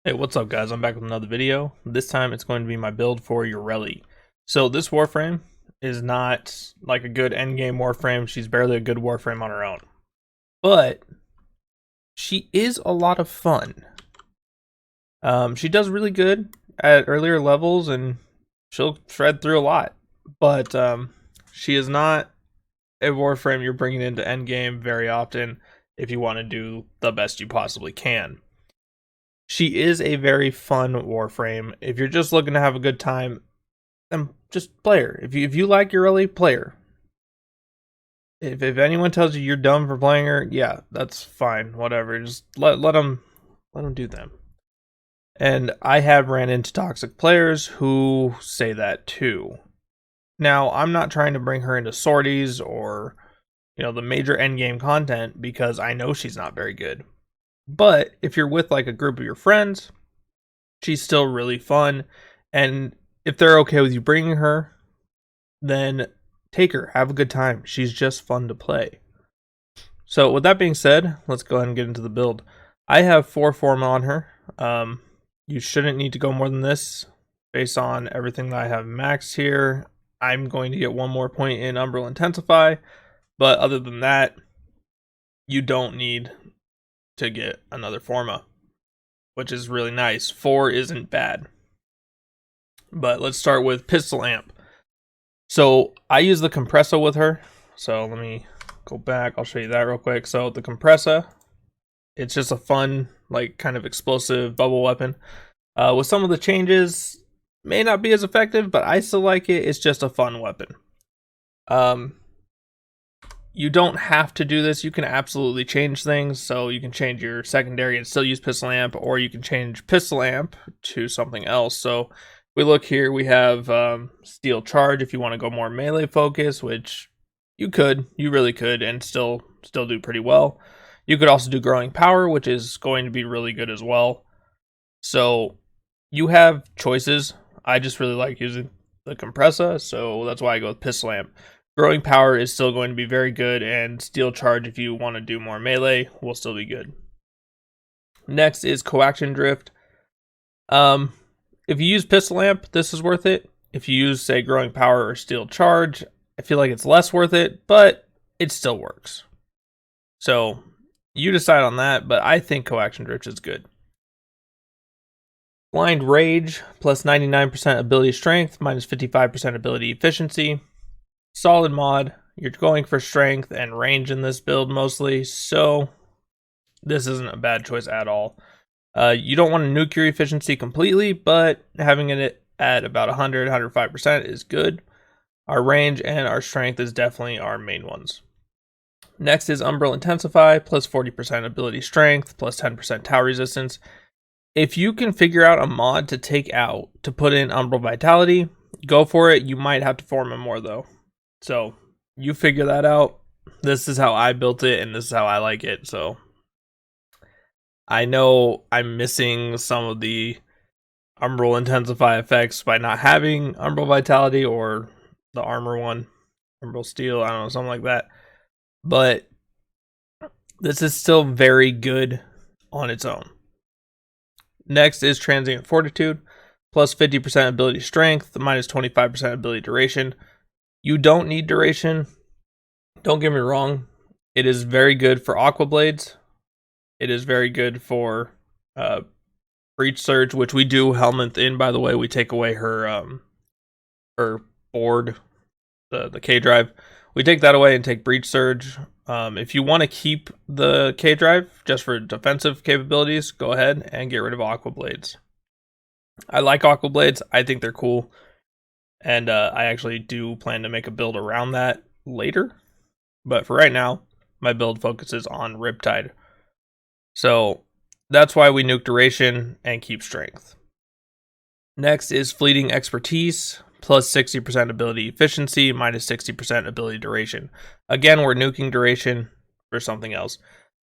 Hey, what's up guys? I'm back with another video. This time it's going to be my build for Yareli. So this Warframe is not like a good endgame Warframe. She's barely a good Warframe on her own. But she is a lot of fun. She does really good at earlier levels and she'll shred through a lot. But she is not a Warframe you're bringing into endgame very often if you want to do the best you possibly can. She is a very fun Warframe. If you're just looking to have a good time, then just play her. If you like your early player. If anyone tells you you're dumb for playing her, yeah, that's fine. Whatever. Just let them do them. And I have ran into toxic players who say that too. Now, I'm not trying to bring her into sorties or the major endgame content because I know she's not very good. But if you're with like a group of your friends, she's still really fun. And if they're okay with you bringing her, then take her. Have a good time. She's just fun to play. So with that being said, let's go ahead and get into the build. I have 4 form on her. You shouldn't need to go more than this based on everything that I have maxed here. I'm going to get 1 more point in Umbral Intensify. But other than that, you don't need to get another Forma, which is really nice. 4 isn't bad. But let's start with Pistol Amp. So I use the Compressor with her. So let me go back. I'll show you that real quick. So the Compressor, it's just a fun, like kind of explosive bubble weapon. With some of the changes, may not be as effective, but I still like it. It's just a fun weapon. You don't have to do this. You can absolutely change things. So you can change your secondary and still use Pistol Amp, or you can change Pistol Amp to something else. So we look here, we have Steel Charge if you want to go more melee focus, which you really could, and still do pretty well. You could also do Growing Power, which is going to be really good as well. So you have choices. I just really like using the Compressor, so that's why I go with Pistol Amp. Growing Power is still going to be very good, and Steel Charge, if you want to do more melee, will still be good. Next is Coaction Drift. If you use Pistol Amp, this is worth it. If you use, say, Growing Power or Steel Charge, I feel like it's less worth it, but it still works. So you decide on that, but I think Coaction Drift is good. Blind Rage, plus 99% ability strength, minus 55% ability efficiency. Solid mod. You're going for strength and range in this build mostly, so this isn't a bad choice at all. You don't want to nuke your efficiency completely, but having it at about 100, 105% is good. Our range and our strength is definitely our main ones. Next is Umbral Intensify, plus 40% ability strength, plus 10% tower resistance. If you can figure out a mod to take out to put in Umbral Vitality, go for it. You might have to form him more though. So you figure that out. This is how I built it, and this is how I like it. So I know I'm missing some of the Umbral Intensify effects by not having Umbral Vitality or the armor one, Umbral Steel, I don't know, something like that. But this is still very good on its own. Next is Transient Fortitude, plus 50% ability strength, minus 25% ability duration. You don't need duration. Don't get me wrong. It is very good for Aqua Blades. It is very good for Breach Surge, which we do Helminth in, by the way. We take away her board, the K drive. We take that away and take Breach Surge. If you want to keep the K drive just for defensive capabilities, go ahead and get rid of Aqua Blades. I like Aqua Blades. I think they're cool. And I actually do plan to make a build around that later. But for right now, my build focuses on Riptide. So that's why we nuke duration and keep strength. Next is Fleeting Expertise, plus 60% ability efficiency, minus 60% ability duration. Again, we're nuking duration for something else.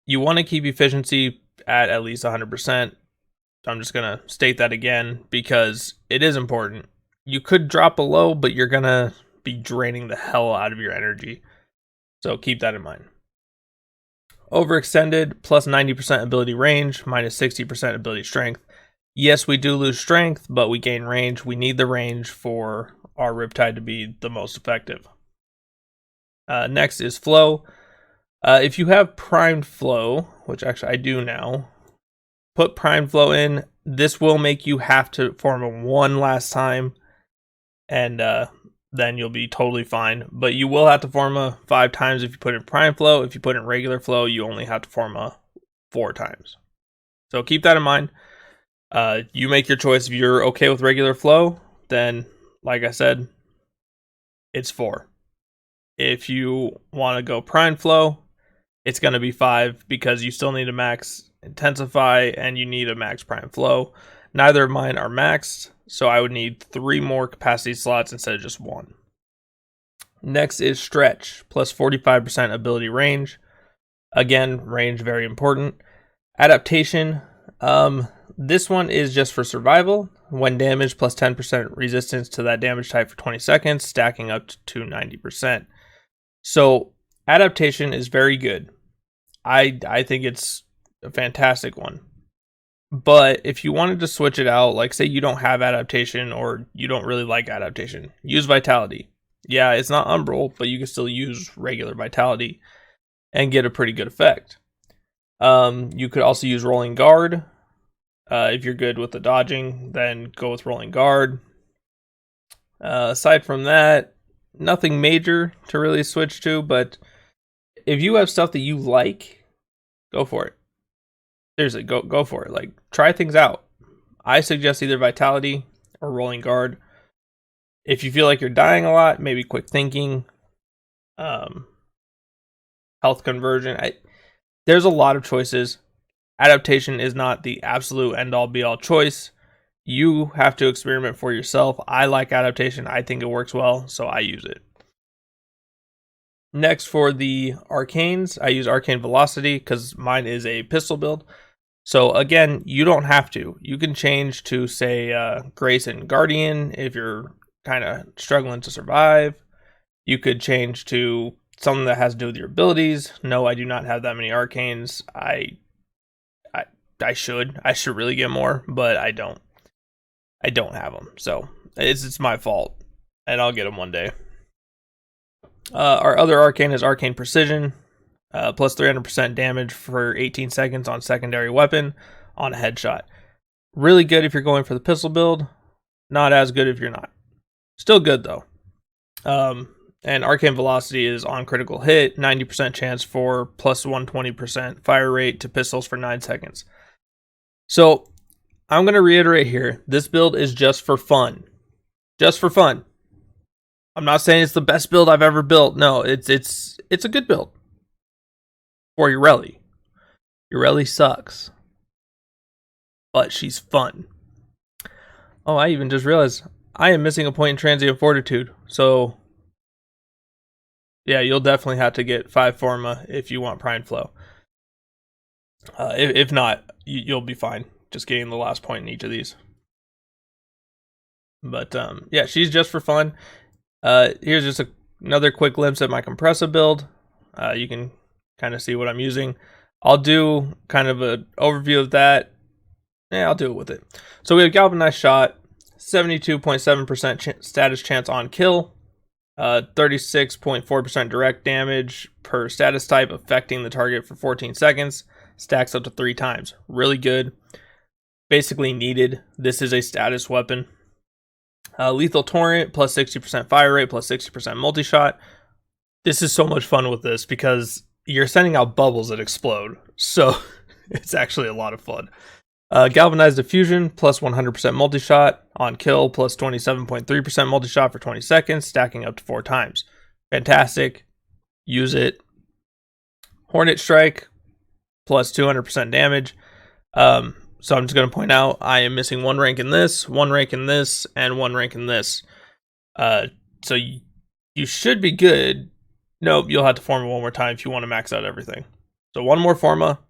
You want to keep efficiency at least 100%. I'm just going to state that again because it is important. You could drop below, but you're going to be draining the hell out of your energy. So keep that in mind. Overextended, plus 90% ability range, minus 60% ability strength. Yes, we do lose strength, but we gain range. We need the range for our Riptide to be the most effective. Next is flow. If you have primed flow, which actually I do now, put primed flow in. This will make you have to form a 1 last time, and then you'll be totally fine. But you will have to form a 5 times if you put in prime flow. If you put in regular flow, you only have to form a 4 times. So keep that in mind. You make your choice. If you're okay with regular flow, then like I said, it's 4. If you want to go prime flow, it's going to be 5 because you still need a max intensify and you need a max prime flow. Neither of mine are maxed, so I would need 3 more capacity slots instead of just 1. Next is stretch, plus 45% ability range. Again, range very important. Adaptation, this one is just for survival. When damaged, plus 10% resistance to that damage type for 20 seconds, stacking up to 90%. So adaptation is very good. I think it's a fantastic one. But if you wanted to switch it out, like say you don't have adaptation or you don't really like adaptation, use vitality. Yeah, it's not umbral, but you can still use regular vitality and get a pretty good effect. You could also use rolling guard. If you're good with the dodging, then go with rolling guard. Aside from that, nothing major to really switch to, but if you have stuff that you like, go for it. Seriously, go for it. Like, try things out. I suggest either vitality or rolling guard. If you feel like you're dying a lot, maybe quick thinking, health conversion. There's a lot of choices. Adaptation is not the absolute end-all be-all choice. You have to experiment for yourself. I like adaptation. I think it works well, so I use it. Next, for the arcanes, I use arcane velocity because mine is a pistol build. So again, you don't have to. You can change to, say, Grace and Guardian if you're kind of struggling to survive. You could change to something that has to do with your abilities. No, I do not have that many arcanes. I should really get more, but I don't have them. So it's my fault, and I'll get them one day. Our other arcane is arcane precision. Plus 300% damage for 18 seconds on secondary weapon on a headshot. Really good if you're going for the pistol build. Not as good if you're not. Still good though. And arcane velocity is on critical hit, 90% chance for plus 120% fire rate to pistols for 9 seconds. So I'm going to reiterate here. This build is just for fun. Just for fun. I'm not saying it's the best build I've ever built. No, it's a good build. For Yareli. Yareli sucks. But she's fun. Oh, I even just realized I am missing a point in transient fortitude. So, yeah, you'll definitely have to get 5 Forma if you want Prime Flow. If not, you'll be fine just getting the last point in each of these. But, yeah, she's just for fun. Here's just another quick glimpse at my Compressor build. You can kind of see what I'm using. I'll do kind of an overview of that. Yeah, I'll do it with it. So we have Galvanized Shot, 72.7% status chance on kill, 36.4% direct damage per status type, affecting the target for 14 seconds, stacks up to 3 times. Really good. Basically needed. This is a status weapon. Lethal Torrent, plus 60% fire rate, plus 60% multi-shot. This is so much fun with this because you're sending out bubbles that explode. So it's actually a lot of fun. Galvanized Diffusion, plus 100% multi-shot on kill, plus 27.3% multi-shot for 20 seconds, stacking up to 4 times. Fantastic. Use it. Hornet Strike, plus 200% damage. So I'm just going to point out I am missing 1 rank in this, 1 rank in this, and 1 rank in this. So you should be good. Nope, you'll have to Forma 1 more time if you want to max out everything. So 1 more Forma,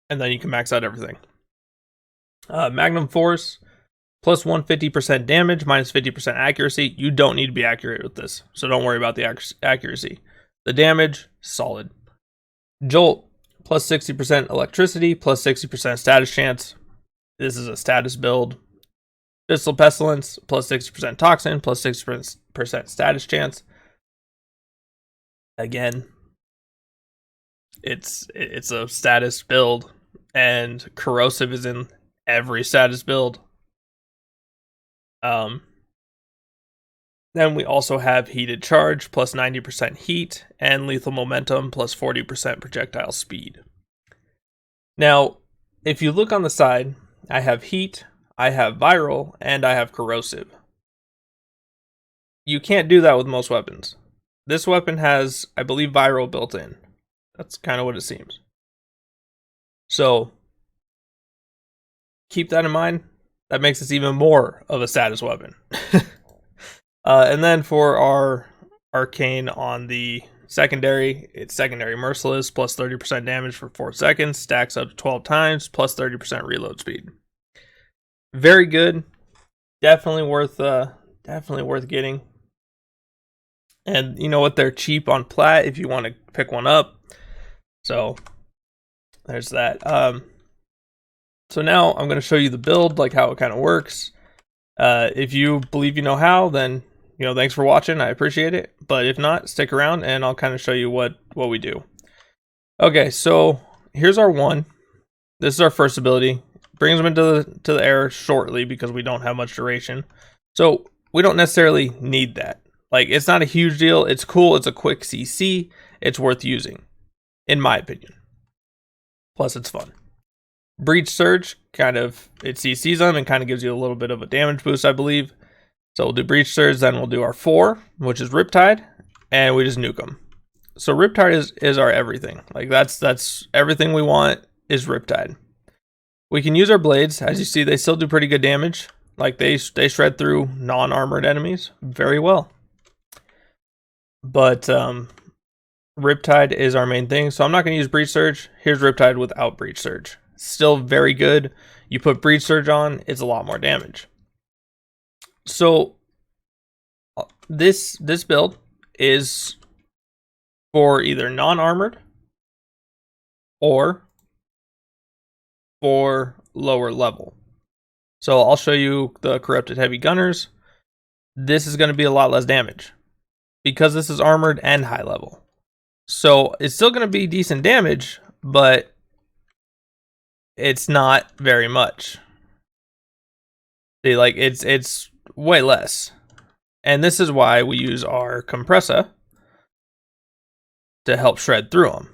and then you can max out everything. Magnum Force, plus 150% damage, minus 50% accuracy. You don't need to be accurate with this, so don't worry about the accuracy. The damage, solid. Jolt, plus 60% electricity, plus 60% status chance. This is a status build. Pistol Pestilence, plus 60% Toxin, plus 60% status chance. Again, it's a status build, and Corrosive is in every status build. Then we also have Heated Charge, plus 90% heat, and Lethal Momentum, plus 40% projectile speed. Now, if you look on the side, I have Heat, I have Viral, and I have Corrosive. You can't do that with most weapons. This weapon has, I believe, Viral built in. That's kind of what it seems. So, keep that in mind. That makes this even more of a status weapon. And then for our Arcane on the secondary, it's Secondary Merciless, plus 30% damage for 4 seconds, stacks up to 12 times, plus 30% reload speed. Very good. Definitely worth getting. And you know what? They're cheap on plat if you want to pick one up. So there's that. So now I'm going to show you the build, like how it kind of works. If you believe you know how, then thanks for watching. I appreciate it. But if not, stick around and I'll kind of show you what we do. Okay, so here's our one. This is our first ability. Brings them into the air shortly because we don't have much duration. So we don't necessarily need that. Like, it's not a huge deal. It's cool. It's a quick CC. It's worth using, in my opinion. Plus, it's fun. Breach Surge, it CCs them and kind of gives you a little bit of a damage boost, I believe. So we'll do Breach Surge, then we'll do our 4, which is Riptide, and we just nuke them. So Riptide is our everything. Like, that's everything we want is Riptide. We can use our blades. As you see, they still do pretty good damage. Like, they shred through non-armored enemies very well. But Riptide is our main thing. So I'm not going to use Breach Surge. Here's Riptide without Breach Surge. Still very good. You put Breach Surge on, it's a lot more damage. So this build is for either non-armored or for lower level. So I'll show you the Corrupted Heavy Gunners. This is going to be a lot less damage because this is armored and high level. So it's still going to be decent damage, but it's not very much. See, like, it's way less. And this is why we use our Compressor to help shred through them.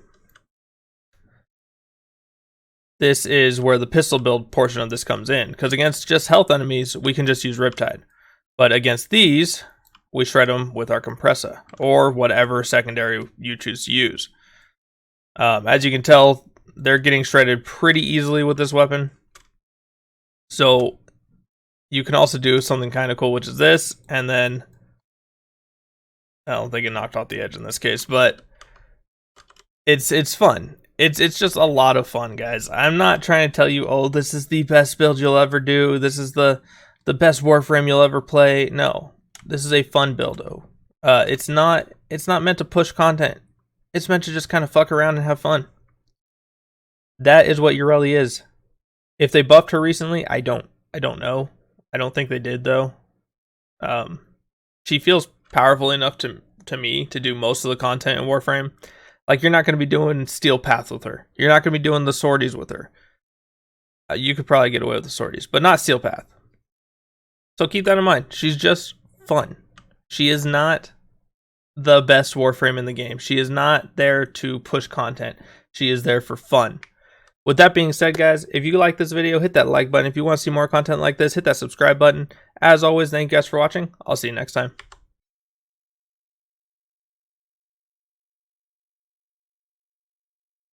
This is where the pistol build portion of this comes in, because against just health enemies, we can just use Riptide. But against these, we shred them with our Compressor, or whatever secondary you choose to use. As you can tell, they're getting shredded pretty easily with this weapon. So you can also do something kind of cool, which is this, and then I don't think it knocked off the edge in this case, but it's fun. It's just a lot of fun, guys. I'm not trying to tell you, oh, this is the best build you'll ever do. This is the best Warframe you'll ever play. No, this is a fun build, though. It's not meant to push content. It's meant to just kind of fuck around and have fun. That is what Yareli is. If they buffed her recently, I don't know. I don't think they did, though. She feels powerful enough to me to do most of the content in Warframe. Like, you're not going to be doing Steel Path with her. You're not going to be doing the sorties with her. You could probably get away with the sorties, but not Steel Path. So keep that in mind. She's just fun. She is not the best Warframe in the game. She is not there to push content. She is there for fun. With that being said, guys, if you like this video, hit that like button. If you want to see more content like this, hit that subscribe button. As always, thank you guys for watching. I'll see you next time.